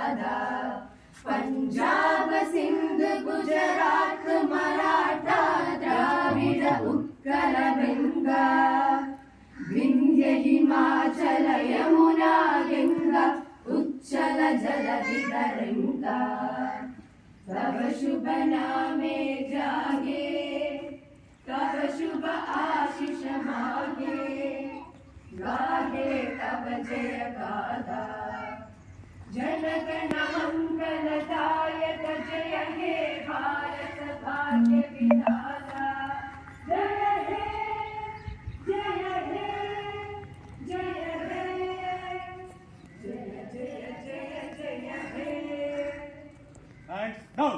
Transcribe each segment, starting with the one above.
Gada. Punjab, Sindh, Gujarat, Maratha, Dravida, Utkala, Benga, Vindhya, Himachala, Yamuna, Ganga, Uchchala, Jaladi, Taranga. Tava Shubha Name Jage, Tava Shubha Ashish Mage, Gage Tava Jaya Gada. Janagana Mangaladayaka Jaya He Bharata Bhagya Vidhata. Jaya He, Jaya He, Jaya He, Jaya Jaya Jaya Jaya He. And now.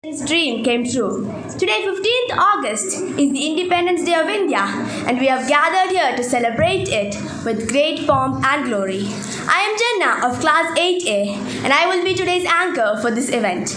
His dream came true. Today, 15th August, is the Independence Day of India, and we have gathered here to celebrate it with great pomp and glory. I am Jenna of Class 8A, and I will be today's anchor for this event.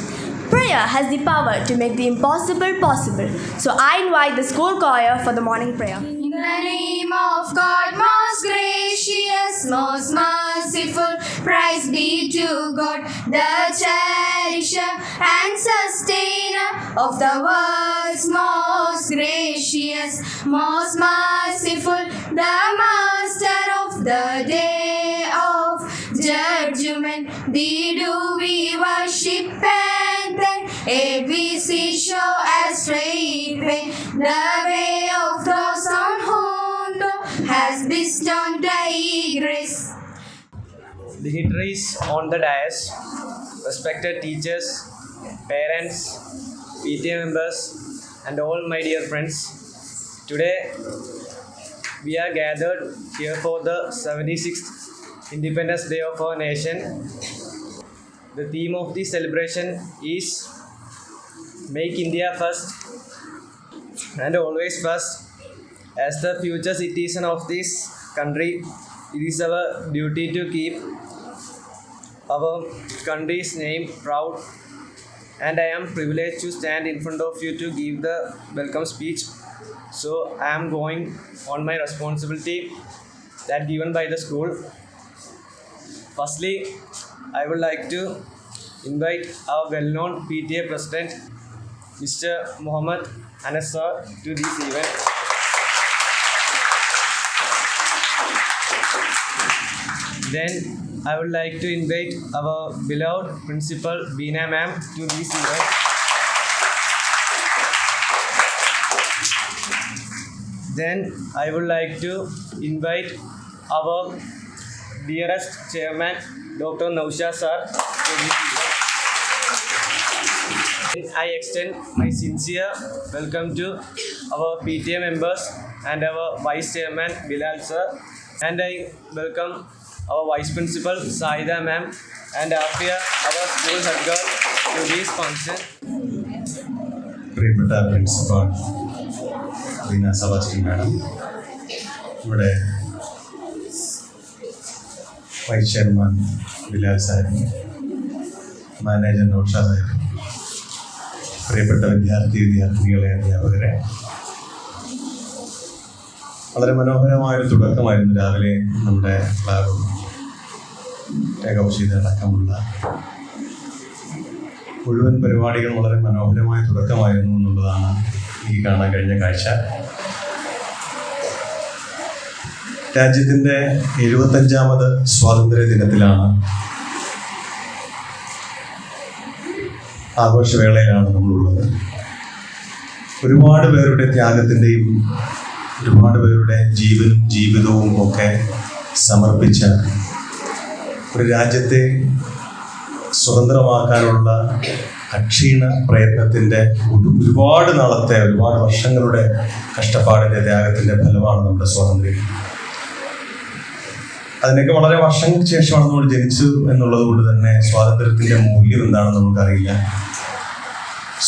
Prayer has the power to make the impossible possible, so I invite the school choir for the morning prayer. In the name of God, most gracious, most merciful, praise be to God, the cherisher and sustainer of the world's most gracious, most merciful, the master of the day of judgment. Thee do we worship and then ABC show as straight way, the way of those on whom thou has bestowed thy grace. Dignitaries on the dais, respected teachers, parents, PTA members, and all my dear friends. Today, we are gathered here for the 76th Independence Day of our nation. The theme of the celebration is Make India First and Always First. As the future citizen of this country, it is our duty to keep our country's name proud, and I am privileged to stand in front of you to give the welcome speech. So I am going on my responsibility that given by the school. Firstly, I would like to invite our well-known PTA President, Mr. Muhammad Anas sir, to this event. Then I would like to invite our beloved Principal Beena ma'am to this event. Then I would like to invite our dearest Chairman, Dr. Nausha sir, to this event. I extend my sincere welcome to our PTA members and our Vice Chairman Bilal sir, and I welcome our Vice Principal Saida ma'am and Afia, our school head girl, to this function. പ്രിയപ്പെട്ട principal Reena Sebastian madam, ഇവിടെ vice chairman Bilal Sahib, manager Nousha Sahib, പ്രിയപ്പെട്ട വിദ്യാർത്ഥിനികളെ, അധ്യാപകരെ, വളരെ മനോഹരമായൊരു തുടക്കമായിരുന്നു രാവിലെ നമ്മുടെ ക്ലാബും ഏകോപശീത അടക്കമുള്ള മുഴുവൻ പരിപാടികളും വളരെ മനോഹരമായ തുടക്കമായിരുന്നു എന്നുള്ളതാണ് എനിക്ക് കാണാൻ കഴിഞ്ഞ കാഴ്ച. രാജ്യത്തിൻ്റെ 75ാമത് സ്വാതന്ത്ര്യ ദിനത്തിലാണ്, ആഘോഷവേളയിലാണ് നമ്മളുള്ളത്. ഒരുപാട് പേരുടെ ത്യാഗത്തിൻ്റെയും ഒരുപാട് പേരുടെ ജീവനും ജീവിതവും ഒക്കെ സമർപ്പിച്ച ഒരു രാജ്യത്തെ സ്വതന്ത്രമാക്കാനുള്ള അക്ഷീണ പ്രയത്നത്തിൻ്റെ ഒരുപാട് നാളത്തെ, ഒരുപാട് വർഷങ്ങളുടെ കഷ്ടപ്പാടിൻ്റെ, ത്യാഗത്തിൻ്റെ ഫലമാണ് നമ്മുടെ സ്വാതന്ത്ര്യം. അതിനൊക്കെ വളരെ വർഷങ്ങൾക്ക് ശേഷമാണ് നമ്മൾ ജനിച്ചു എന്നുള്ളത് കൊണ്ട് തന്നെ സ്വാതന്ത്ര്യത്തിൻ്റെ മൂല്യം എന്താണെന്ന് നമുക്കറിയില്ല.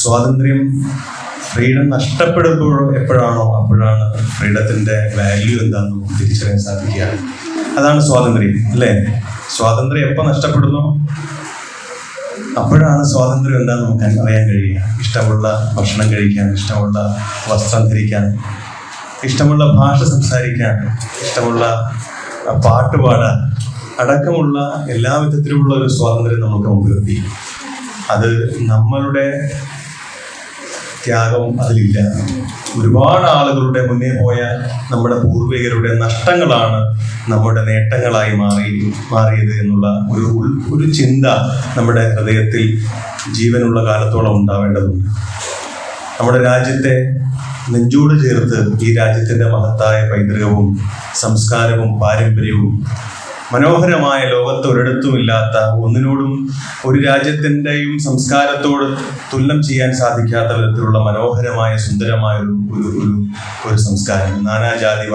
സ്വാതന്ത്ര്യം, ഫ്രീഡം നഷ്ടപ്പെടുമ്പോൾ എപ്പോഴാണോ അപ്പോഴാണ് ഫ്രീഡത്തിൻ്റെ വാല്യൂ എന്താണെന്ന് നമുക്ക് തിരിച്ചറിയാൻ സാധിക്കുക. അതാണ് സ്വാതന്ത്ര്യം, അല്ലേ? സ്വാതന്ത്ര്യം എപ്പോൾ നഷ്ടപ്പെടുന്നോ അപ്പോഴാണ് സ്വാതന്ത്ര്യം എന്താണെന്ന് നമുക്ക് അറിയാൻ കഴിയുക. ഇഷ്ടമുള്ള ഭക്ഷണം കഴിക്കാൻ, ഇഷ്ടമുള്ള വസ്ത്രം ധരിക്കാൻ, ഇഷ്ടമുള്ള ഭാഷ സംസാരിക്കാൻ, ഇഷ്ടമുള്ള പാട്ട് പാടാൻ അടക്കമുള്ള എല്ലാ വിധത്തിലുമുള്ള ഒരു സ്വാതന്ത്ര്യം നമുക്ക് മുൻനിർത്തി. അത് നമ്മളുടെ ത്യാഗം അതിലില്ല. ഒരുപാട് ആളുകളുടെ മുന്നേ പോയ നമ്മുടെ പൂർവികരുടെ നഷ്ടങ്ങളാണ് നമ്മുടെ നേട്ടങ്ങളായി മാറിയത് എന്നുള്ള ഒരു ചിന്ത നമ്മുടെ ഹൃദയത്തിൽ ജീവനുള്ള കാലത്തോളം ഉണ്ടാവേണ്ടതുണ്ട്. നമ്മുടെ രാജ്യത്തെ നെഞ്ചോട് ചേർത്ത് ഈ രാജ്യത്തിൻ്റെ മഹത്തായ പൈതൃകവും സംസ്കാരവും പാരമ്പര്യവും മനോഹരമായ ലോകത്ത് ഒരിടത്തുമില്ലാത്ത, ഒന്നിനോടും ഒരു രാജ്യത്തിൻ്റെയും സംസ്കാരത്തോട് തുലനം ചെയ്യാൻ സാധിക്കാത്ത വിധത്തിലുള്ള മനോഹരമായ സുന്ദരമായ ഒരു സംസ്കാരം. നാനാജാതി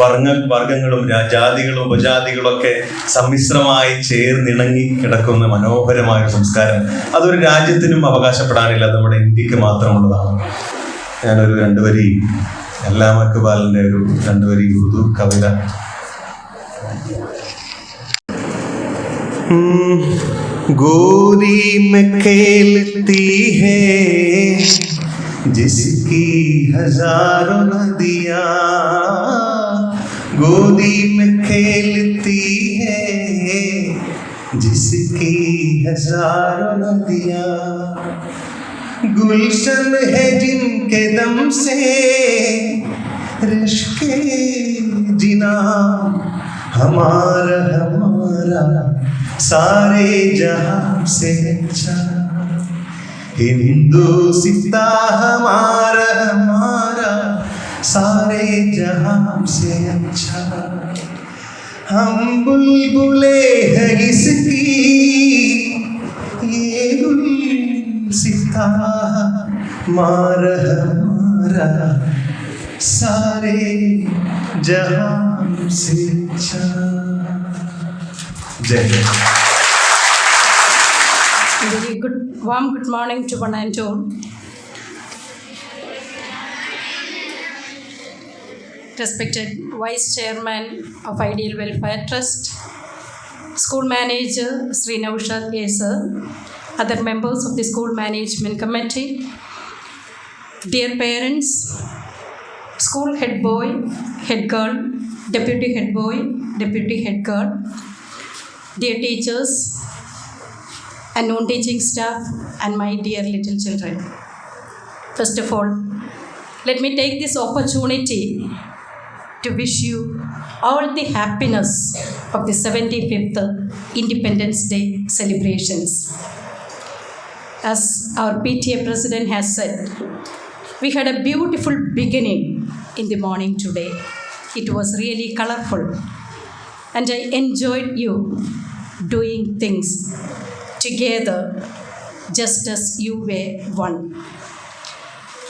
വർഗങ്ങളും ജാതികളും ഉപജാതികളും ഒക്കെ സമ്മിശ്രമായി ചേർന്നിണങ്ങി കിടക്കുന്ന മനോഹരമായ ഒരു സംസ്കാരം. അതൊരു രാജ്യത്തിനും അവകാശപ്പെടാനില്ല, നമ്മുടെ ഇന്ത്യക്ക് മാത്രമുള്ളതാണ്. ഞാനൊരു 2 വരി അല്ലാമ ഇക്ബാലിൻ്റെ ഒരു 2 വരി ഉറുദു കവിത. गोदी में खेलती है जिसकी हजारों नदियाँ, गोदी में खेलती है जिसकी हजारों नदियाँ, गुलशन है जिनके दम से रिश्के जिना, हमारा सारे जहां से अच्छा हिंदुस्ता, हमारा सारे जहां से अच्छा, हम बुलबुले हैं इसकी ये गुलसिता, हमारा सारे जहां से अच्छा. जय जय. Very warm good morning to one and all. Respected Vice Chairman of Ideal Welfare Trust, School Manager Sri Naushad Sir, other members of the School Management Committee, dear parents, school head boy, head girl, deputy head boy, deputy head girl, dear teachers and non-teaching staff, and my dear little children. First of all, let me take this opportunity to wish you all the happiness of the 75th Independence Day celebrations. As our PTA President has said, we had a beautiful beginning in the morning today. It was really colorful, and I enjoyed you doing things together just as you were one.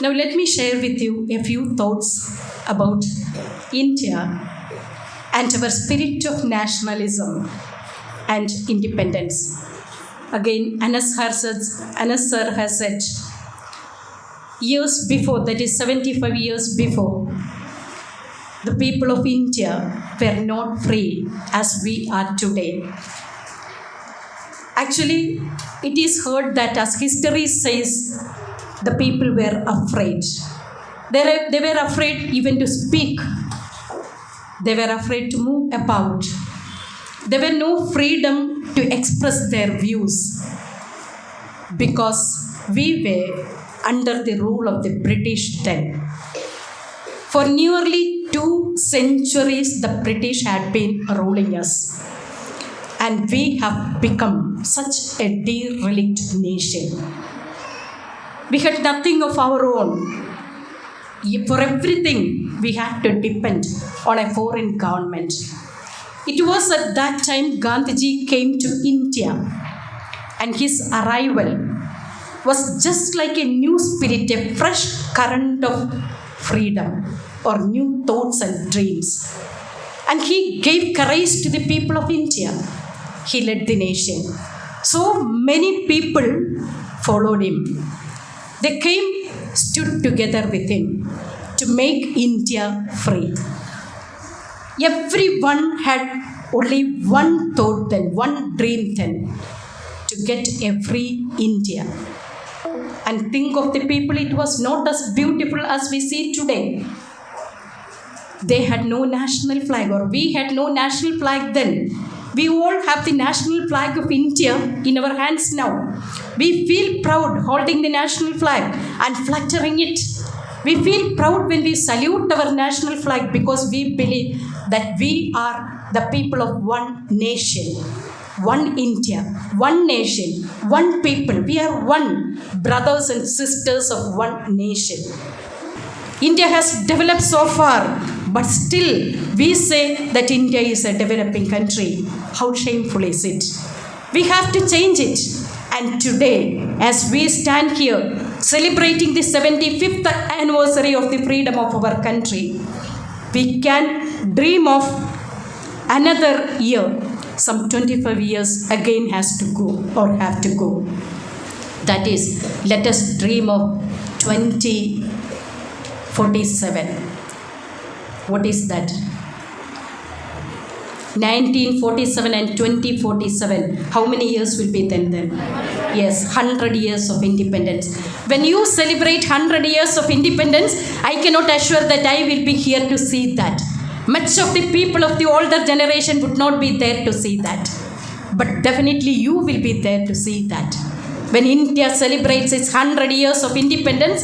Now let me share with you a few thoughts about India and our spirit of nationalism and independence. Again, Anas sir has said, years before, that is 75 years before, the people of India were not free as we are today. Actually, it is heard that, as history says, the people were afraid. They were afraid even to speak. They were afraid to move about. There were no freedom to express their views because we were under the rule of the British then. For nearly 2 centuries, the British had been ruling us, and we have become such a derelict nation. We had nothing of our own. For everything, we had to depend on a foreign government. It was at that time Gandhiji came to India and his arrival was just like a new spirit, a fresh current of freedom or new thoughts and dreams. And he gave courage to the people of India. He led the nation. So many people followed him. They came, stood together with him to make India free. Everyone had only one thought then, one dream then, to get a free India. And think of the people, it was not as beautiful as we see today. They had no national flag, or we had no national flag then. We all have the national flag of India in our hands now. We feel proud holding the national flag and fluttering it. We feel proud when we salute our national flag because we believe that we are the people of one nation, one India, one nation, one people. We are one, brothers and sisters of one nation. India has developed so far, but still we say that India is a developing country. How shameful is it? We have to change it. And today, as we stand here celebrating the 75th anniversary of the freedom of our country, we can dream of another year. Some 25 years again has to go or have to go. That is, let us dream of 2047. What is that? 1947 and 2047. How many years will be then? Yes, 100 years of independence. When you celebrate 100 years of independence, I cannot assure that I will be here to see that. Much of the people of the older generation would not be there to see that. But definitely you will be there to see that. When India celebrates its 100 years of independence,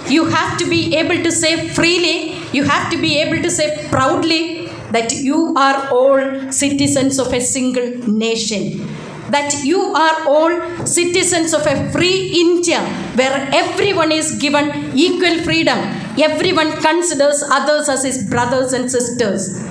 you have to be able to say freely, you have to be able to say proudly that you are all citizens of a single nation. That you are all citizens of a free India where everyone is given equal freedom. Everyone considers others as his brothers and sisters.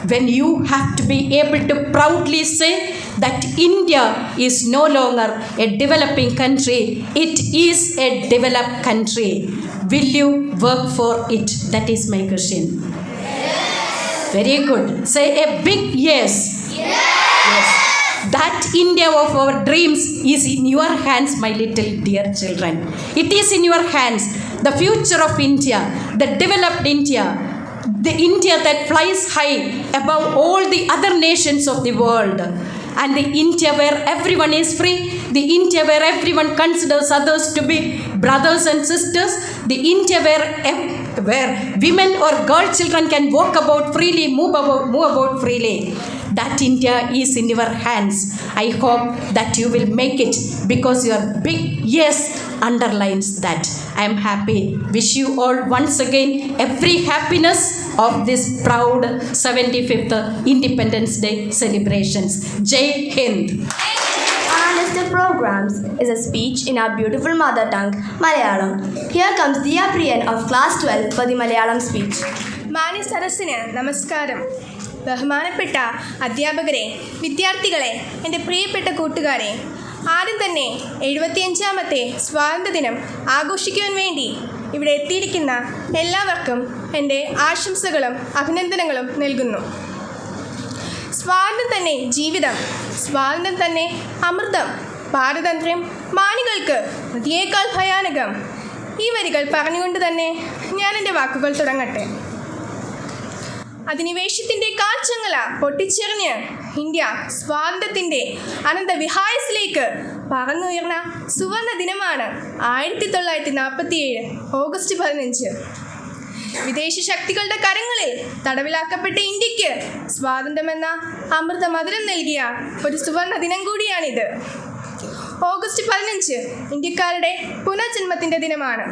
When you have to be able to proudly say that India is no longer a developing country, it is a developed country. Will you work for it? That is my question. Yes. Very good. Say a big yes. Yes. That India of our dreams is in your hands, my little dear children. It is in your hands. The future of India, the developed India, the India that flies high above all the other nations of the world, and the India where everyone is free, the India where everyone considers others to be brothers and sisters, the India where women or girl children can walk about freely, move about freely. That India is in your hands. I hope that you will make it because your big yes underlines that. I am happy. Wish you all once again every happiness of this proud 75th Independence Day celebrations. Jai Hind. Our list of programs is a speech in our beautiful mother tongue, Malayalam. Here comes Diya Priyan of class 12 for the Malayalam speech. മാന്യ സദസ്സിന് നമസ്കാരം. ബഹുമാനപ്പെട്ട അധ്യാപകരെ, വിദ്യാർത്ഥികളെ, എൻ്റെ പ്രിയപ്പെട്ട കൂട്ടുകാരെ, ആദ്യം തന്നെ 75ാമത്തെ സ്വാതന്ത്ര്യദിനം ആഘോഷിക്കുവാൻ വേണ്ടി ഇവിടെ എത്തിയിരിക്കുന്ന എല്ലാവർക്കും എൻ്റെ ആശംസകളും അഭിനന്ദനങ്ങളും നൽകുന്നു. സ്വാതന്ത്ര്യം തന്നെ ജീവിതം, സ്വാതന്ത്ര്യം തന്നെ അമൃതം, പാരതന്ത്ര്യം മാനികൾക്ക് മതിയേക്കാൾ ഭയാനകം. ഈ വരികൾ പറഞ്ഞുകൊണ്ട് തന്നെ ഞാൻ എൻ്റെ വാക്കുകൾ തുടങ്ങട്ടെ. അധിനിവേശത്തിൻ്റെ കാഴ്ചങ്ങല പൊട്ടിച്ചെറിഞ്ഞ് ഇന്ത്യ സ്വാതന്ത്ര്യത്തിൻ്റെ അനന്തവിഹായസിലേക്ക് പറന്നുയർന്ന സുവർണ ദിനമാണ് 1947 ഓഗസ്റ്റ് 15. വിദേശ ശക്തികളുടെ കരങ്ങളിൽ തടവിലാക്കപ്പെട്ട ഇന്ത്യക്ക് സ്വാതന്ത്ര്യമെന്ന അമൃത മധുരം നൽകിയ ഒരു സുവർണ ദിനം കൂടിയാണിത്. ഓഗസ്റ്റ് 15 ഇന്ത്യക്കാരുടെ പുനർജന്മത്തിൻ്റെ ദിനമാണ്.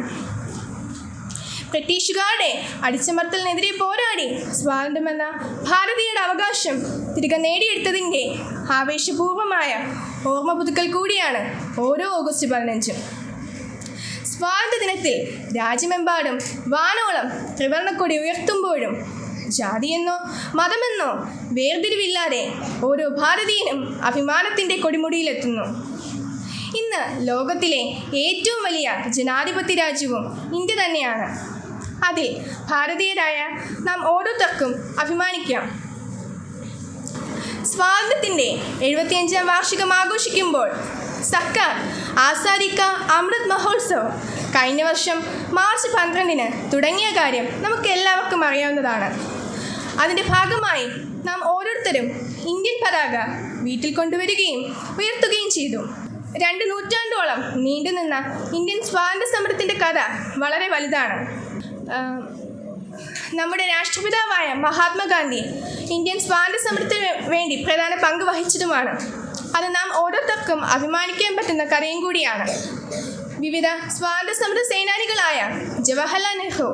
ബ്രിട്ടീഷുകാരുടെ അടിച്ചമർത്തലിനെതിരെ പോരാടി സ്വാതന്ത്ര്യമെന്ന ഭാരതീയരുടെ അവകാശം തിരികെ നേടിയെടുത്തതിൻ്റെ ആവേശപൂർവമായ ഓർമ്മ പുതുക്കൽ കൂടിയാണ് ഓരോ ഓഗസ്റ്റ് 15. സ്വാതന്ത്ര്യദിനത്തിൽ രാജ്യമെമ്പാടും വാനോളം ത്രിവർണ്ണക്കൊടി ഉയർത്തുമ്പോഴും ജാതിയെന്നോ മതമെന്നോ വേർതിരിവില്ലാതെ ഓരോ ഭാരതീയനും അഭിമാനത്തിൻ്റെ കൊടിമുടിയിലെത്തുന്നു. ഇന്ന് ലോകത്തിലെ ഏറ്റവും വലിയ ജനാധിപത്യ രാജ്യവും ഇന്ത്യ തന്നെയാണ്. അതിൽ ഭാരതീയരായ നാം ഓരോരുത്തർക്കും അഭിമാനിക്കാം. സ്വാതന്ത്ര്യത്തിൻ്റെ 75ാം വാർഷികം ആഘോഷിക്കുമ്പോൾ സർക്കാർ ആസാദി കാ അമൃത് മഹോത്സവ് കഴിഞ്ഞ വർഷം മാർച്ച് 12 തുടങ്ങിയ കാര്യം നമുക്ക് എല്ലാവർക്കും അറിയാവുന്നതാണ്. അതിൻ്റെ ഭാഗമായി നാം ഓരോരുത്തരും ഇന്ത്യൻ പതാക വീട്ടിൽ കൊണ്ടുവരികയും ഉയർത്തുകയും ചെയ്തു. 2 നൂറ്റാണ്ടോളം നീണ്ടുനിന്ന ഇന്ത്യൻ സ്വാതന്ത്ര്യ സമരത്തിൻ്റെ കഥ വളരെ വലുതാണ്. നമ്മുടെ രാഷ്ട്രപിതാവായ മഹാത്മാഗാന്ധി ഇന്ത്യൻ സ്വാതന്ത്ര്യ സമരത്തിന് വേണ്ടി പ്രധാന പങ്ക് വഹിച്ചതുമാണ്. അത് നാം ഓരോരുത്തർക്കും അഭിമാനിക്കാൻ പറ്റുന്ന കഥയും കൂടിയാണ്. വിവിധ സ്വാതന്ത്ര്യ സമര സേനാനികളായ ജവഹർലാൽ നെഹ്റു,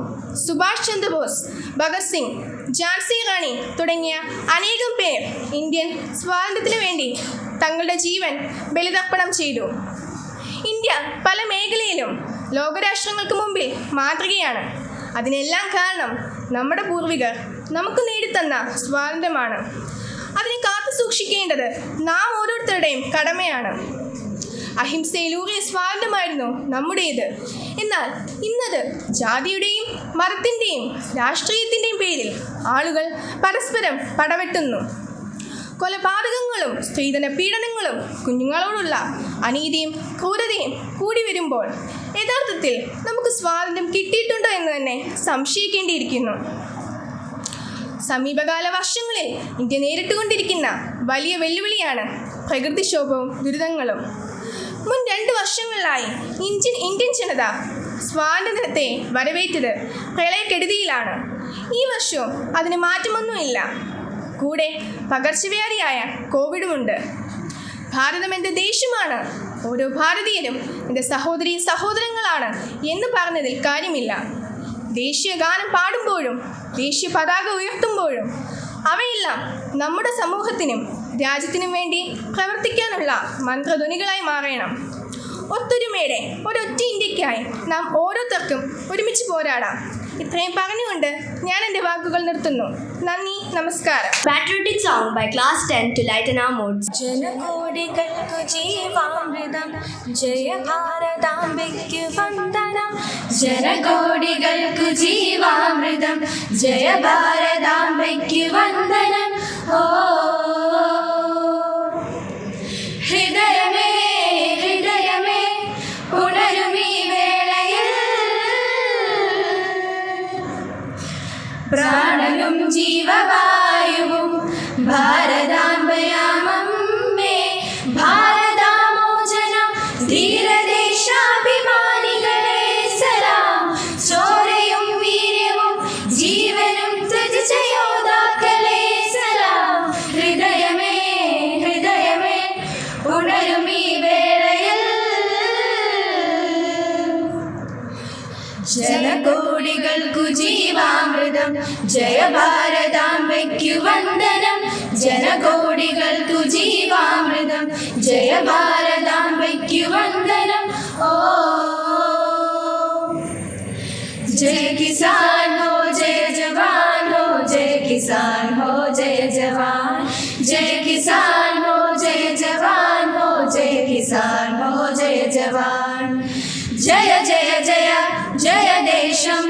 സുഭാഷ് ചന്ദ്രബോസ്, ഭഗത് സിംഗ്, ഝാൻസി റാണി തുടങ്ങിയ അനേകം പേർ ഇന്ത്യൻ സ്വാതന്ത്ര്യത്തിന് വേണ്ടി തങ്ങളുടെ ജീവൻ ബലിതർപ്പണം ചെയ്തു. ഇന്ത്യ പല മേഖലയിലും ലോകരാഷ്ട്രങ്ങൾക്ക് മുമ്പിൽ മാതൃകയാണ്. അതിനെല്ലാം കാരണം നമ്മുടെ പൂർവികർ നമുക്ക് നേടിത്തന്ന സ്വാതന്ത്ര്യമാണ്. അതിനെ കാത്തു സൂക്ഷിക്കേണ്ടത് നാം ഓരോരുത്തരുടെയും കടമയാണ്. അഹിംസയിലൂറിയ സ്വാതന്ത്ര്യമായിരുന്നു നമ്മുടേത്. എന്നാൽ ഇന്നത് ജാതിയുടെയും മതത്തിൻ്റെയും രാഷ്ട്രീയത്തിൻ്റെയും പേരിൽ ആളുകൾ പരസ്പരം പടവെട്ടുന്നു. കൊലപാതകങ്ങളും സ്ത്രീധന പീഡനങ്ങളും കുഞ്ഞുങ്ങളോടുള്ള അനീതിയും ക്രൂരതയും കൂടി വരുമ്പോൾ യഥാർത്ഥത്തിൽ നമുക്ക് സ്വാതന്ത്ര്യം കിട്ടിയിട്ടുണ്ടോ എന്ന് തന്നെ സംശയിക്കേണ്ടിയിരിക്കുന്നു. സമീപകാല വർഷങ്ങളിൽ ഇന്ത്യ നേരിട്ടുകൊണ്ടിരിക്കുന്ന വലിയ വെല്ലുവിളിയാണ് പ്രകൃതിക്ഷോഭവും ദുരിതങ്ങളും. മുൻ 2 വർഷങ്ങളിലായി ഇന്ത്യൻ ജനത സ്വാതന്ത്ര്യത്തെ വരവേറ്റത് പ്രളയക്കെടുതിയിലാണ്. ഈ വർഷവും അതിന് മാറ്റമൊന്നുമില്ല. കൂടെ പകർച്ചവ്യാധിയായ കോവിഡുമുണ്ട്. ഭാരതം എൻ്റെ ദേശമാണ്, ഓരോ ഭാരതീയരും എൻ്റെ സഹോദരങ്ങളാണ് എന്ന് പറഞ്ഞതിൽ കാര്യമില്ല. ദേശീയ ഗാനം പാടുമ്പോഴും ദേശീയ പതാക ഉയർത്തുമ്പോഴും അവയെല്ലാം നമ്മുടെ സമൂഹത്തിനും രാജ്യത്തിനും വേണ്ടി പ്രവർത്തിക്കാനുള്ള മന്ത്രധ്വനികളായി മാറണം. ഒത്തൊരുമയുടെ ഒരൊറ്റ ഇന്ത്യക്കായി നാം ഓരോരുത്തർക്കും ഒരുമിച്ച് പോരാടാം. ഇത്രയും പറഞ്ഞുകൊണ്ട് ഞാൻ എൻ്റെ വാക്കുകൾ നിർത്തുന്നു. നന്ദി, നമസ്കാരം. Patriotic song by class 10 to lighten our moods. ജനകോടികൾക്കു ജീവാമൃതം Jaya ഭാരതാംബയ്ക്കു വന്ദനം. ജനകോടികൾക്കു ജീവാമൃതം ജയ ഭാരതാംബയ്ക്കു വന്ദനം. ഓ ഹൃദയമേ ഹൃദയമേ ഉണരുമീ വേളയിൽ പ്രാണനും ജീവവായുവും ഭാരതാംബയാമമ്മേ. ഭാരതാമോചനം ധീരദേശാഭിമാനികളെ സലാം. ചോരയും വീര്യവും ജീവനും ത്യജിച്ച യോദ്ധാക്കളെ സലാം. ഹൃദയമേ ഹൃദയമേ ഉണരുമീ വേളയിൽ ജനകോടികൾക്കു ജീവാമൃതം ജയ ഭാരതാംബയ്ക്കു വന്ദനം. ജനകോടികൾക്കു ജീവാമൃതം ജയ ഭാരതാംബയ്ക്കു വന്ദനം. ഓ जय किसान हो जय जवान हो जय किसान हो जय जवान. जय किसान हो जय जवान हो जय किसान हो जय जवान. जय जय जय जय देशम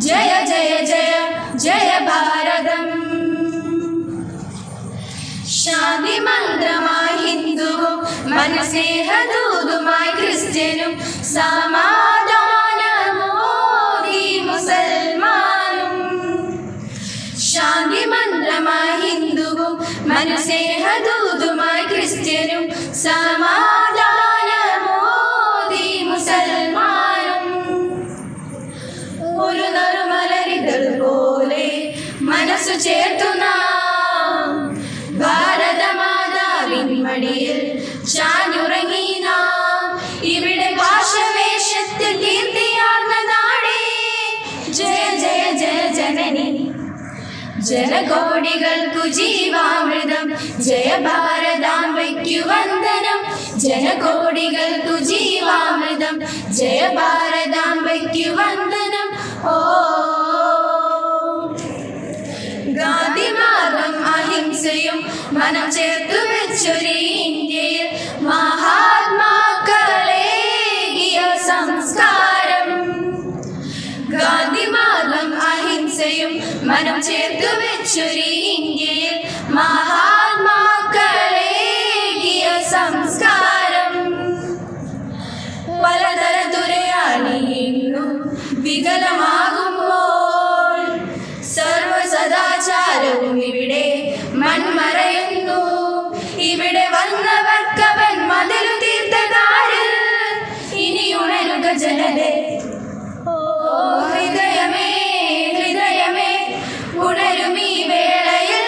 जय जय जय जय भारतम. ശാന്തി മന്ത്രമായി ഹിന്ദുവും മനസ്നേഹദൂതുമായി ക്രിസ്ത്യനും സമാധാനമോദി മുസൽമാനും. ശാന്തി മന്ത്രമായി ഹിന്ദുവും മനസ്നേഹദൂതുമായി ക്രിസ്ത്യനും സമാധാനമോദി മുസൽമാനും. ഒരു നറുമലരിതൾ പോലെ മനസ്സു ചേർത്തു നാം ഭാരതമാതാവിൻ മടിയിൽ ചാഞ്ഞുറങ്ങി നാം. ഇവിടെ ഭാഷവേഷത്തിൽ കീർത്തിയാർന്ന നാടേ ജയ ജയ ജയ ജനനി. ജനകോടികൾക്കു ജീവാമൃതം ജയ ഭാരതാംബയ്ക്കു വന്ദനം. ജനകോടികൾക്കു ജീവാമൃതം ജയ ഭാരതാംബയ്ക്കു വന്ദനം. ഓ ഗാന്ധിമാർഗം അഹിംസയും മനം ചേർത്തു വെച്ചൊരു ഇന്ത്യയിൽ മഹാത്മാക്കൾ മനം ചേർത്തു വെച്ചൊരു ഇന്ത്യയിൽ മഹാത്മാക്കളേകിയ സംസ്കാരം പലതരത്തുരയാണിന്നു വികലമാകുമ്പോൾ സർവസദാചാരവും ഇവിടെ മൺമറയുന്നു. ഇവിടെ വന്നവർക്കവൻ മതിലു തീർത്തതാര്? ഇനി ഉണരുക ജനതേ, ഓ ഹൃദയമേ ഹൃദയമേ ഉണരുമീ വേളയിൽ.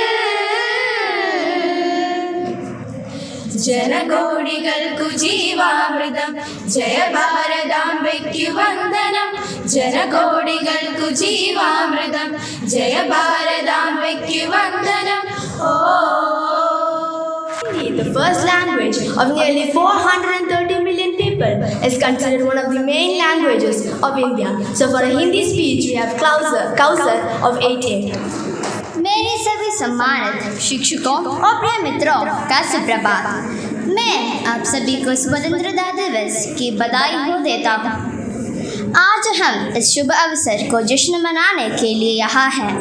ജനകോടികൾക്കു ജീവാമൃതം ജയഭാരതാംബയ്ക്കു വന്ദനം. ജനകോടികൾക്കു ജീവാമൃതം ജയഭാരതാംബയ്ക്കു വന്ദനം. ഓ The first language of nearly 430 million people is considered one of the main languages of India. So for a Hindi speech, we have Kausar of 88. मेरे सभी सम्मानित शिक्षकों और प्रिय मित्रों का सुप्रभात। मैं आप सभी को स्वतंत्रता दिवस की बधाई हो देता हूँ। आज हम इस शुभ अवसर को जश्न मनाने के लिए यहाँ हैं।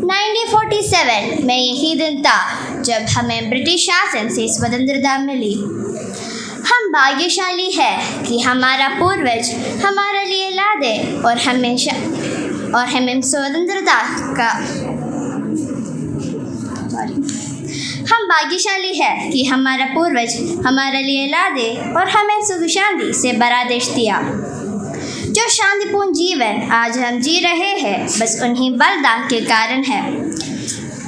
1947 में यही दिन था जब हमें ब्रिटिश शासन से स्वतंत्रता मिली। हम भाग्यशाली हैं कि हमारा पूर्वज हमारे लिए लादे और हमें स्वतंत्रता का हम भाग्यशाली है कि हमारा पूर्वज हमारे लिए लादे और हमें सुख शांति से भरा देश दिया। जो शांतिपूर्ण जीवन आज हम जी रहे हैं बस उन्हीं बलिदान के कारण है।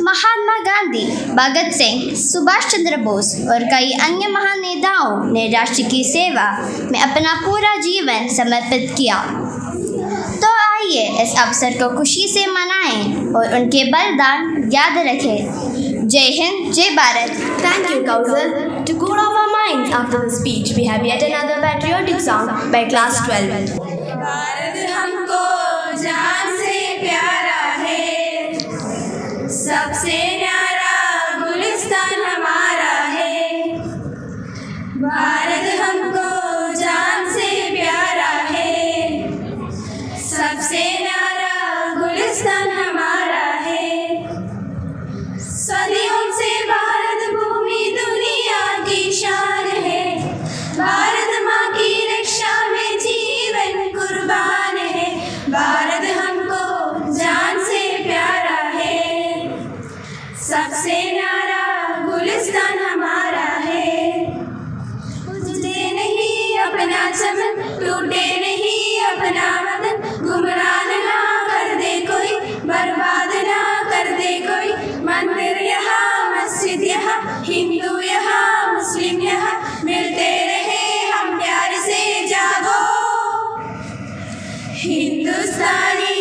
महात्मा गांधी, भगत सिंह, सुभाष चंद्र बोस और कई अन्य महान नेताओं ने राष्ट्र की सेवा में अपना पूरा जीवन समर्पित किया। तो आइए इस अवसर को खुशी से मनाएं और उनके बलिदान याद रखें। जय हिंद, जय Bharat. Thank you, Kausar. To cool off our minds after the speech, we have yet another patriotic song by class 12. Bharat हमको जान से प्यारा है, सबसे न्यारा गुलिस्तान हमारा है। भारत हमको जान से प्यारा है, सबसे न्यारा गुलिस्तान हमारा है। सदियों से भारत भूमि दुनिया की शान है, भारत माँ की रक्षा में जीवन कुर्बान है। भारत हमको जान से प्यारा है, सबसे न्यारा गुलिस्तान हमारा है। टूटे नहीं अपना चमन, टूटे नहीं अपना वतन, गुमराह ना कर दे कोई, बर्बाद ना कर दे कोई। मंदिर यहाँ, मस्जिद यहाँ, हिंदू यहाँ, मुस्लिम यहाँ, मिलते रहे हम प्यार से जागो। हिंदुस्तानी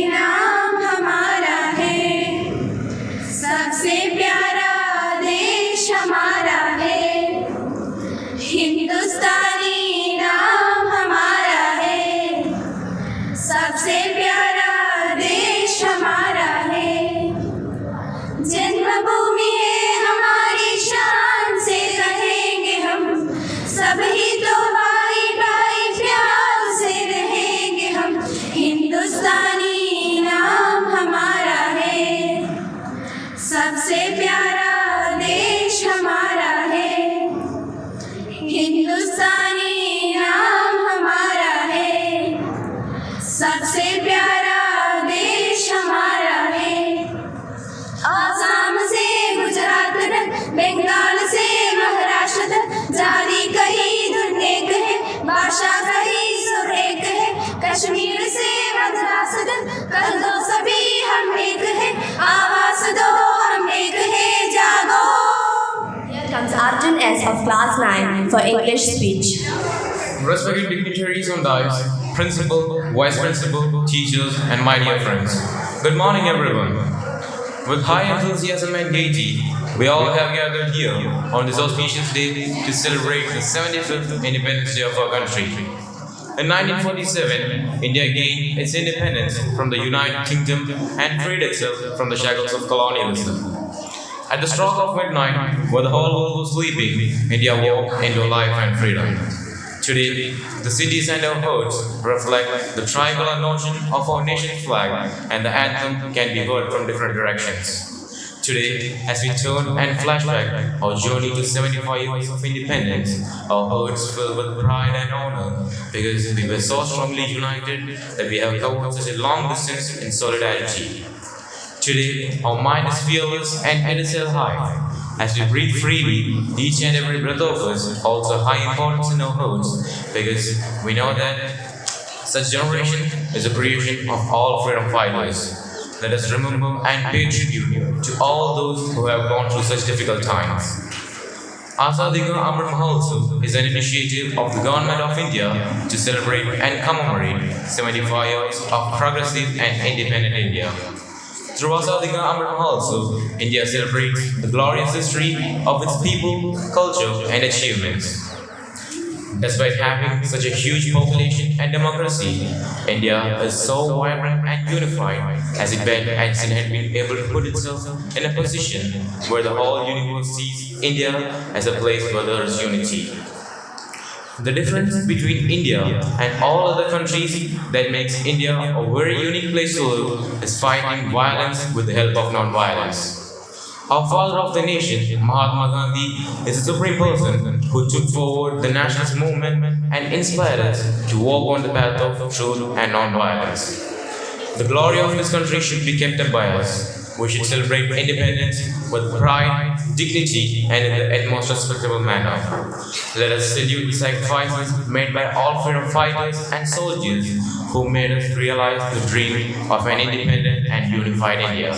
नाम हमारा है, सबसे प्यारा देश हमारा है। हिंदुस्तानी नाम हमारा है, सबसे प्यारा देश हमारा है। जन्मभूमि है हमारी, शान से कहेंगे हम, सभी तो भाई भाई प्यार से रहेंगे हम। हिंदुस्तानी नाम हमारा है, सबसे प्यारा देश हमारा है। हिंदुस्तानी नाम हमारा है, सबसे प्यारा देश हमारा है। आसाम से गुजरात तक, बंगाल से महाराष्ट्र तक, जाति कहीं धुन एक है, भाषा कहीं सुर एक है। कश्मीर से मद्रास तक, कर दो सभी हम एक है, आवाज दो हम एक है, जागो। Here comes Arjun S of class 9 for English speech. Respected dignitaries on dais, principal, vice principal, teachers, and my dear friends. Good morning, everyone. With high enthusiasm and gaiety, we all have gathered here on this auspicious day to celebrate the 75th Independence Day of our country. In 1947, India gained its independence from the United Kingdom and freed itself from the shackles of colonialism. At the stroke of midnight, where the whole world was sleeping, India woke into life and freedom. Today, the cities and our hoods reflect the tricolor notion of our nation's flag, and the anthem can be heard from different directions. Today, as we turn and flash back our journey to 75 years of independence, our hearts fill with pride and honor because we were so strongly united that we have covered such a long distance in solidarity. Today, our mind is fearless and head is held high. As we breathe freely, each and every breath of us holds a high importance in our hearts because we know that such generation is a creation of all freedom fighters. Let us remember and pay tribute to all those who have gone through such difficult times. Azadi Ka Amrit Mahotsav is an initiative of the Government of India to celebrate and commemorate 75 years of progressive and independent India. Through Azadi Ka Amrit Mahotsav, India celebrates the glorious history of its people, culture, and achievements. Despite having such a huge population and democracy, India is so vibrant and unified as it had been able to put itself in a position where the whole universe sees India as a place where there is unity. The difference between India and all other countries that makes India a very unique place to live is fighting violence with the help of non-violence. Our father of the nation, Mahatma Gandhi, is a supreme person who took forward the nationalist movement and inspired us to walk on the path of truth and non-violence. The glory of this country should be kept up by us. We should celebrate independence with pride, dignity, and in the utmost respectable manner. Let us salute the sacrifices made by all freedom fighters and soldiers who made us realize the dream of an independent and unified India.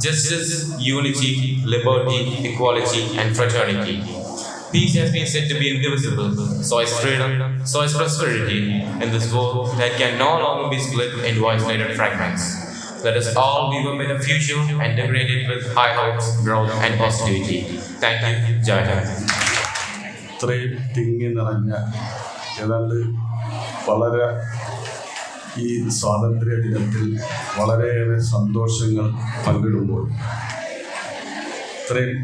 Justice, unity, liberty, equality, and fraternity. Peace has been said to be indivisible, so is freedom, so is prosperity in this world that can no longer be split into isolated fragments. Let us all weave a better future and decorate it with high hopes, growth, and positivity. Thank you, Jai Hind. ഇത്രയും തിങ്ങി നിറഞ്ഞ ഏതാണ്ട് വളരെ ഈ സ്വാതന്ത്ര്യ ദിനത്തിൽ വളരെയേറെ സന്തോഷങ്ങൾ പങ്കിടുമ്പോൾ ഇത്രയും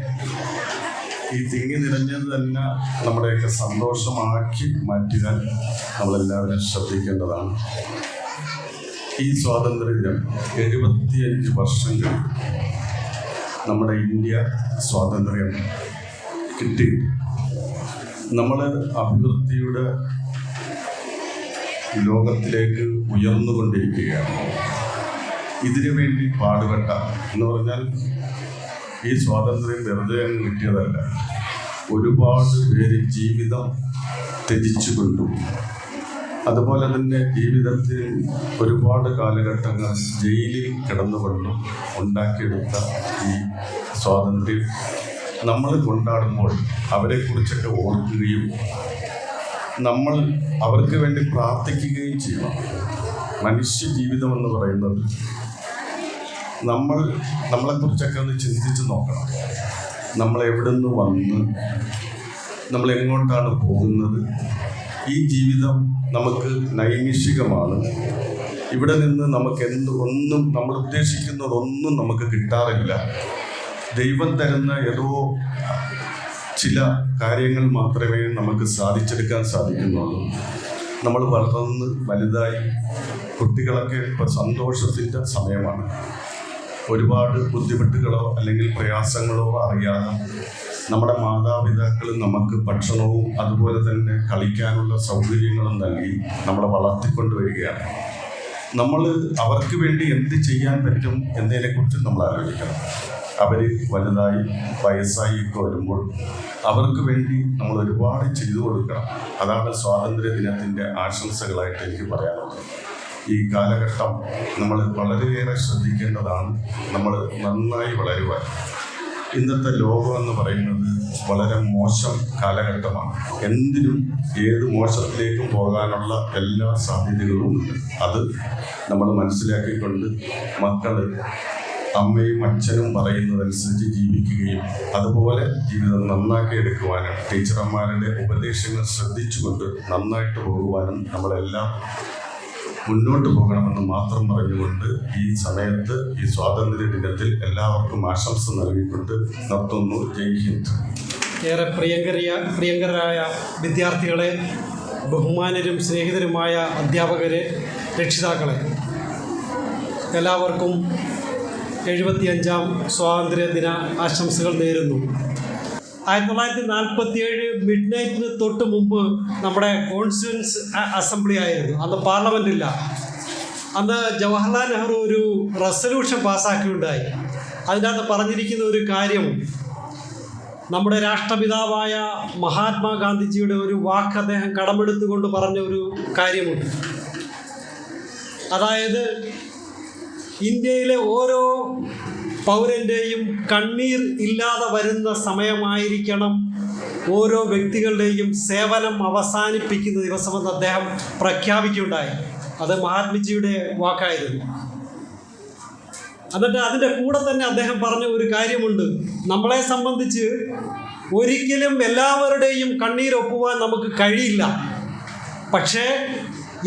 ഈ തിങ്ങി നിറഞ്ഞത് തന്നെ നമ്മുടെയൊക്കെ സന്തോഷമാക്കി മാറ്റുവാൻ നമ്മളെല്ലാവരും ശ്രദ്ധിക്കേണ്ടതാണ്. ഈ സ്വാതന്ത്ര്യ ദിനം 75 വർഷം കഴിഞ്ഞു നമ്മുടെ ഇന്ത്യ സ്വാതന്ത്ര്യം കിട്ടി. നമ്മൾ അഭിവൃദ്ധിയുടെ ലോകത്തിലേക്ക് ഉയർന്നുകൊണ്ടിരിക്കുകയാണ്. ഇതിനു വേണ്ടി പാടുപെട്ട എന്ന് പറഞ്ഞാൽ ഈ സ്വാതന്ത്ര്യം വെറുതെ അങ്ങ് കിട്ടിയതല്ല. ഒരുപാട് പേര് ജീവിതം ത്യജിച്ചുകൊണ്ടു. അതുപോലെ തന്നെ ജീവിതത്തിൽ ഒരുപാട് കാലഘട്ടങ്ങൾ ജയിലിൽ കിടന്നുകൊണ്ടും ഉണ്ടാക്കിയെടുത്ത ഈ സ്വാതന്ത്ര്യം നമ്മൾ കൊണ്ടാടുമ്പോൾ അവരെക്കുറിച്ചൊക്കെ ഓർക്കുകയും നമ്മൾ അവർക്ക് വേണ്ടി പ്രാർത്ഥിക്കുകയും ചെയ്യണം. മനുഷ്യ ജീവിതം എന്ന് പറയുന്നത് നമ്മളെക്കുറിച്ചൊക്കെ ഒന്ന് ചിന്തിച്ച് നോക്കണം. നമ്മൾ എവിടെ നിന്ന് വന്ന് നമ്മൾ എങ്ങോട്ടാണ് പോകുന്നത്? ഈ ജീവിതം നമുക്ക് നൈമിഷികമാണ്. ഇവിടെ നിന്ന് നമുക്ക് ഒന്നും നമ്മൾ ഉദ്ദേശിക്കുന്നതൊന്നും നമുക്ക് കിട്ടാറില്ല. ദൈവം തരുന്ന ഏതോ ചില കാര്യങ്ങൾ മാത്രമേ നമുക്ക് സാധിച്ചെടുക്കാൻ സാധിക്കുന്നുള്ളൂ. നമ്മൾ വളർന്ന് വലുതായി കുട്ടികളൊക്കെ ഇപ്പോൾ സന്തോഷത്തിൻ്റെ സമയമാണ്. ഒരുപാട് ബുദ്ധിമുട്ടുകളോ അല്ലെങ്കിൽ പ്രയാസങ്ങളോ അറിയാതെ നമ്മുടെ മാതാപിതാക്കൾ നമുക്ക് ഭക്ഷണവും അതുപോലെ തന്നെ കളിക്കാനുള്ള സൗകര്യങ്ങളും നൽകി നമ്മളെ വളർത്തിക്കൊണ്ടുവരികയാണ്. നമ്മൾ അവർക്ക് വേണ്ടി എന്ത് ചെയ്യാൻ പറ്റും എന്നതിനെക്കുറിച്ച് നമ്മൾ ആലോചിക്കണം. അവർ വലുതായി വയസ്സായി ഒക്കെ വരുമ്പോൾ അവർക്ക് വേണ്ടി നമ്മൾ ഒരുപാട് ചെയ്തു കൊടുക്കണം. അതാണ് സ്വാതന്ത്ര്യ ദിനത്തിൻ്റെ ആശംസകളായിട്ട് എനിക്ക് പറയാനുള്ളത്. ഈ കാലഘട്ടം നമ്മൾ വളരെയേറെ ശ്രദ്ധിക്കേണ്ടതാണ്. നമ്മൾ നന്നായി വളരുവാൻ. ഇന്നത്തെ ലോകം എന്ന് പറയുന്നത് വളരെ മോശം കാലഘട്ടമാണ്. എന്തിനും ഏത് മോശത്തിലേക്കും പോകാനുള്ള എല്ലാ സാധ്യതകളും ഉണ്ട്. അത് നമ്മൾ മനസ്സിലാക്കിക്കൊണ്ട് മക്കൾ അമ്മയും അച്ഛനും പറയുന്നതനുസരിച്ച് ജീവിക്കുകയും അതുപോലെ ജീവിതം നന്നാക്കി എടുക്കുവാനും ടീച്ചർമാരുടെ ഉപദേശങ്ങൾ ശ്രദ്ധിച്ചുകൊണ്ട് നന്നായിട്ട് പോകുവാനും നമ്മളെല്ലാം മുന്നോട്ട് പോകണമെന്ന് മാത്രം പറഞ്ഞുകൊണ്ട് ഈ സമയത്ത് ഈ സ്വാതന്ത്ര്യ ദിനത്തിൽ എല്ലാവർക്കും ആശംസ നൽകിക്കൊണ്ട് നിർത്തുന്നു. ജയ് ഹിന്ദ്. ഏറെ പ്രിയങ്കരായ വിദ്യാർത്ഥികളെ, ബഹുമാനരും സ്നേഹിതരുമായ അധ്യാപകരെ, രക്ഷിതാക്കളെ, എല്ലാവർക്കും 75ാം സ്വാതന്ത്ര്യദിന ആശംസകൾ നേരുന്നു. 1947 മിഡ് നൈറ്റിന് തൊട്ട് മുമ്പ് നമ്മുടെ കോൺസ്റ്റിറ്റ്യൂൻസ് അസംബ്ലി ആയിരുന്നു. അന്ന് പാർലമെൻ്റ് ഇല്ല. അന്ന് ജവഹർലാൽ നെഹ്റു ഒരു റെസൊല്യൂഷൻ പാസ്സാക്കിയുണ്ടായി. അതിനകത്ത് പറഞ്ഞിരിക്കുന്ന ഒരു കാര്യം, നമ്മുടെ രാഷ്ട്രപിതാവായ മഹാത്മാഗാന്ധിജിയുടെ ഒരു വാക്ക് അദ്ദേഹം കടമെടുത്തുകൊണ്ട് പറഞ്ഞ ഒരു കാര്യമുണ്ട്. അതായത് ഇന്ത്യയിലെ ഓരോ പൗരൻ്റെയും കണ്ണീർ ഇല്ലാതെ വരുന്ന സമയമായിരിക്കണം ഓരോ വ്യക്തികളുടെയും സേവനം അവസാനിപ്പിക്കുന്ന ദിവസമെന്ന് അദ്ദേഹം പ്രഖ്യാപിക്കുകയുണ്ടായി. അത് മഹാത്മജിയുടെ വാക്കായിരുന്നു. എന്നിട്ട് അതിൻ്റെ കൂടെ തന്നെ അദ്ദേഹം പറഞ്ഞ ഒരു കാര്യമുണ്ട്, നമ്മളെ സംബന്ധിച്ച് ഒരിക്കലും എല്ലാവരുടെയും കണ്ണീരൊപ്പുവാൻ നമുക്ക് കഴിയില്ല, പക്ഷേ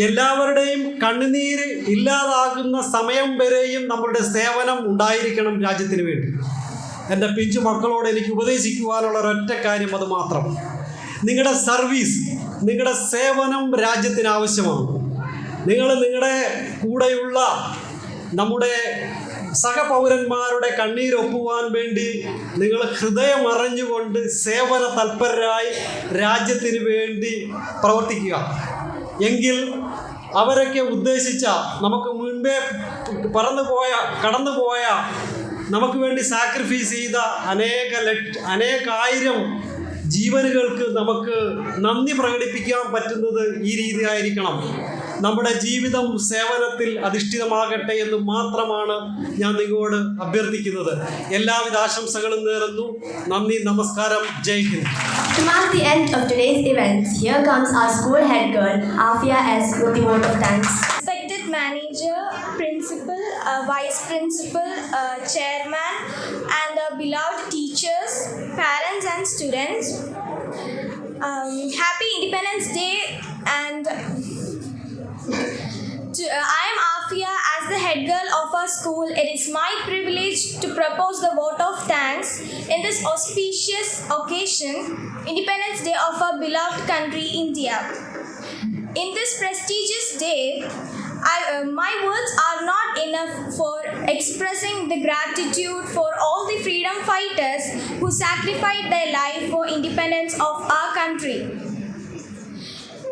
എല്ലാവരുടെയും കണ്ണുനീര് ഇല്ലാതാകുന്ന സമയം വരെയും നമ്മളുടെ സേവനം ഉണ്ടായിരിക്കണം രാജ്യത്തിന് വേണ്ടി. എൻ്റെ പിഞ്ചു മക്കളോട് എനിക്ക് ഉപദേശിക്കുവാനുള്ള ഒരൊറ്റ കാര്യം അത് മാത്രം, നിങ്ങളുടെ സർവീസ്, നിങ്ങളുടെ സേവനം രാജ്യത്തിന് ആവശ്യമാണ്. നിങ്ങളുടെ കൂടെയുള്ള നമ്മുടെ സഹപൗരന്മാരുടെ കണ്ണീരൊപ്പുവാൻ വേണ്ടി നിങ്ങൾ ഹൃദയമറിഞ്ഞുകൊണ്ട് സേവന തൽപരരായി രാജ്യത്തിന് വേണ്ടി പ്രവർത്തിക്കുക. എങ്കിൽ അവരൊക്കെ ഉദ്ദേശിച്ച, നമുക്ക് മുൻപേ കടന്നുപോയ, നമുക്ക് വേണ്ടി സാക്രിഫൈസ് ചെയ്ത അനേകായിരം ജീവനുകൾക്ക് നമുക്ക് നന്ദി പ്രകടിപ്പിക്കാൻ പറ്റുന്നത് ഈ രീതിയായിരിക്കണം. നമ്മുടെ ജീവിതം സേവനത്തിൽ അധിഷ്ഠിതമാകട്ടെ എന്ന് മാത്രമാണ് ഞാൻ നിങ്ങളോട് അഭ്യർത്ഥിക്കുന്നത്. എല്ലാവിധ ആശംസകളും നേരുന്നു. നന്ദി, നമസ്കാരം, ജയ് Hind. To mark the end of today's events, here comes our school head girl, Afia S, with the vote of thanks. Respected manager, principal, vice principal, chairman, and beloved teachers, parents and students, happy Independence Day. And I am Afia. As the head girl of our school, it is my privilege to propose the vote of thanks in this auspicious occasion, Independence Day of our beloved country, India. In this prestigious day, my words are not enough for expressing the gratitude for all the freedom fighters who sacrificed their life for independence of our country.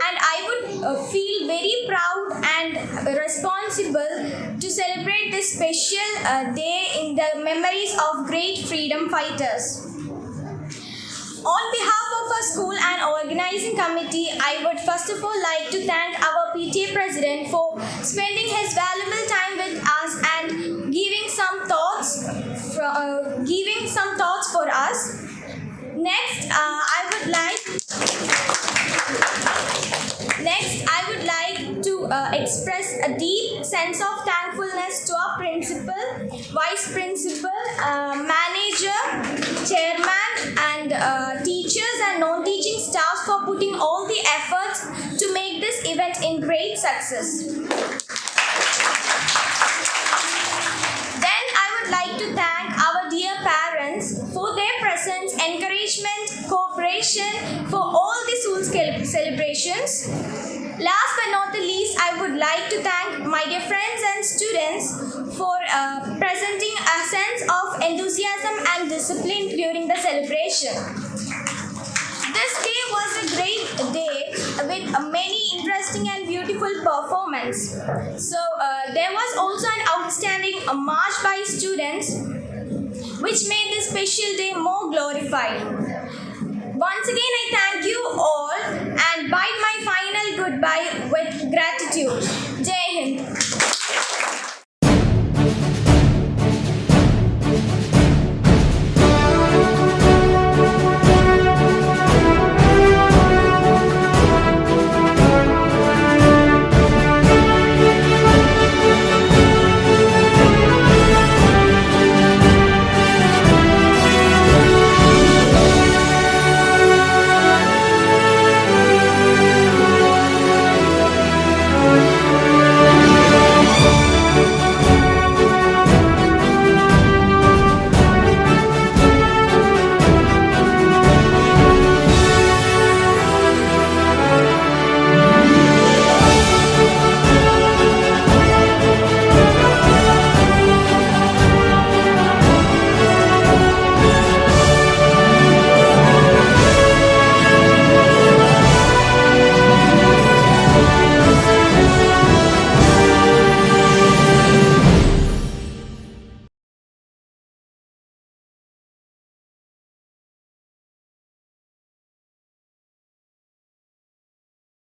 And I would feel very proud and responsible to celebrate this special day in the memories of great freedom fighters. On behalf of our school and organizing committee, I would first of all like to thank our PTA president for spending his valuable time with us and giving some thoughts for us. Next, I would like to express a deep sense of thankfulness to our principal, vice principal, manager, chairman, and teachers and non-teaching staff for putting all the efforts to make this event in great success. Then I would like to thank our dear parents for their presence, encouragement, cooperation for all the school celebrations. Last but not the least, I would like to thank my dear friends and students for presenting a sense of enthusiasm and discipline during the celebration. This day was a great day with many interesting and beautiful performance. So there was also an outstanding march by students which made this special day more glorified. Once again, I thank you all and bide my